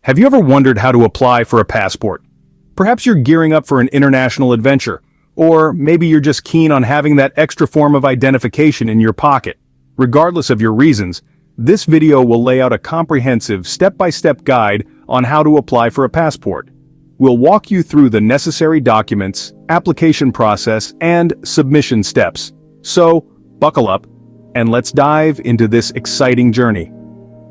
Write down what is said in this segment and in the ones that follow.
Have you ever wondered how to apply for a passport? Perhaps you're gearing up for an international adventure, or maybe you're just keen on having that extra form of identification in your pocket. Regardless of your reasons, this video will lay out a comprehensive step-by-step guide on how to apply for a passport. We'll walk you through the necessary documents, application process, and submission steps. So, buckle up, and let's dive into this exciting journey.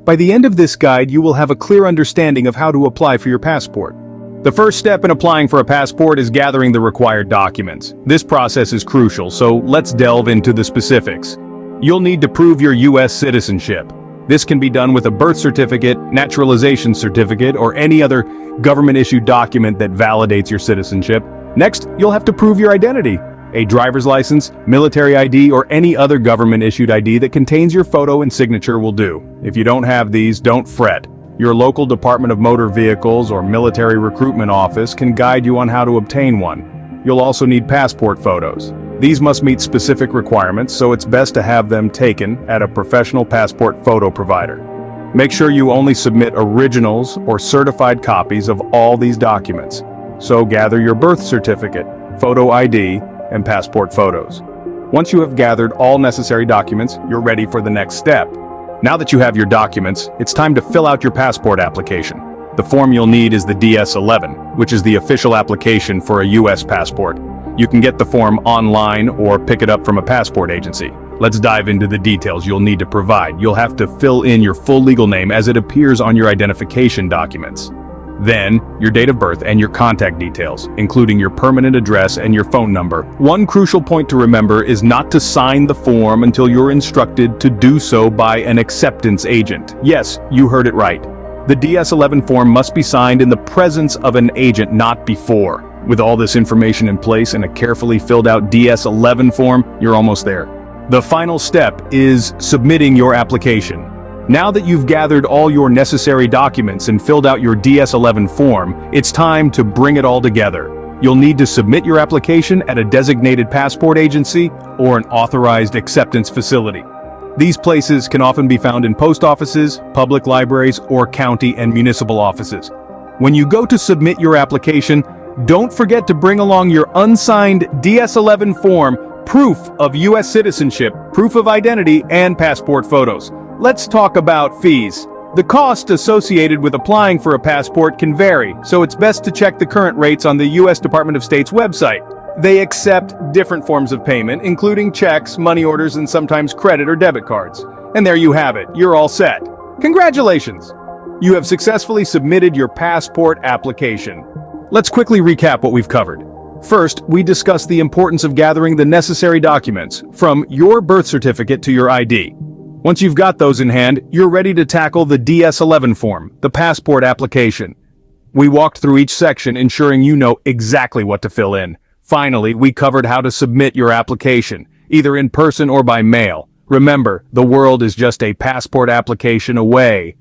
By the end of this guide, you will have a clear understanding of how to apply for your passport. The first step in applying for a passport is gathering the required documents. This process is crucial, so let's delve into the specifics. You'll need to prove your U.S. citizenship. This can be done with a birth certificate, naturalization certificate, or any other government-issued document that validates your citizenship. Next, you'll have to prove your identity. A driver's license, military ID, or any other government-issued ID that contains your photo and signature will do. If you don't have these, don't fret. Your local Department of Motor Vehicles or military recruitment office can guide you on how to obtain one. You'll also need passport photos. These must meet specific requirements, so it's best to have them taken at a professional passport photo provider. Make sure you only submit originals or certified copies of all these documents. So gather your birth certificate, photo ID, and passport photos. Once you have gathered all necessary documents, you're ready for the next step. Now that you have your documents, it's time to fill out your passport application. The form you'll need is the DS-11, which is the official application for a U.S. passport. You can get the form online or pick it up from a passport agency. Let's dive into the details you'll need to provide. You'll have to fill in your full legal name as it appears on your identification documents. Then, your date of birth and your contact details, including your permanent address and your phone number. One crucial point to remember is not to sign the form until you're instructed to do so by an acceptance agent. Yes, you heard it right. The DS-11 form must be signed in the presence of an agent, not before. With all this information in place and a carefully filled out DS-11 form, you're almost there. The final step is submitting your application. Now that you've gathered all your necessary documents and filled out your DS-11 form, it's time to bring it all together. You'll need to submit your application at a designated passport agency or an authorized acceptance facility. These places can often be found in post offices, public libraries, or county and municipal offices. When you go to submit your application, don't forget to bring along your unsigned DS-11 form, proof of U.S. citizenship, proof of identity, and passport photos. Let's talk about fees. The cost associated with applying for a passport can vary, so it's best to check the current rates on the U.S. Department of State's website. They accept different forms of payment, including checks, money orders, and sometimes credit or debit cards. And there you have it, you're all set. Congratulations! You have successfully submitted your passport application. Let's quickly recap what we've covered. First, we discussed the importance of gathering the necessary documents, from your birth certificate to your ID. Once you've got those in hand, you're ready to tackle the DS-11 form, the passport application. We walked through each section, ensuring you know exactly what to fill in. Finally, we covered how to submit your application, either in person or by mail. Remember, the world is just a passport application away.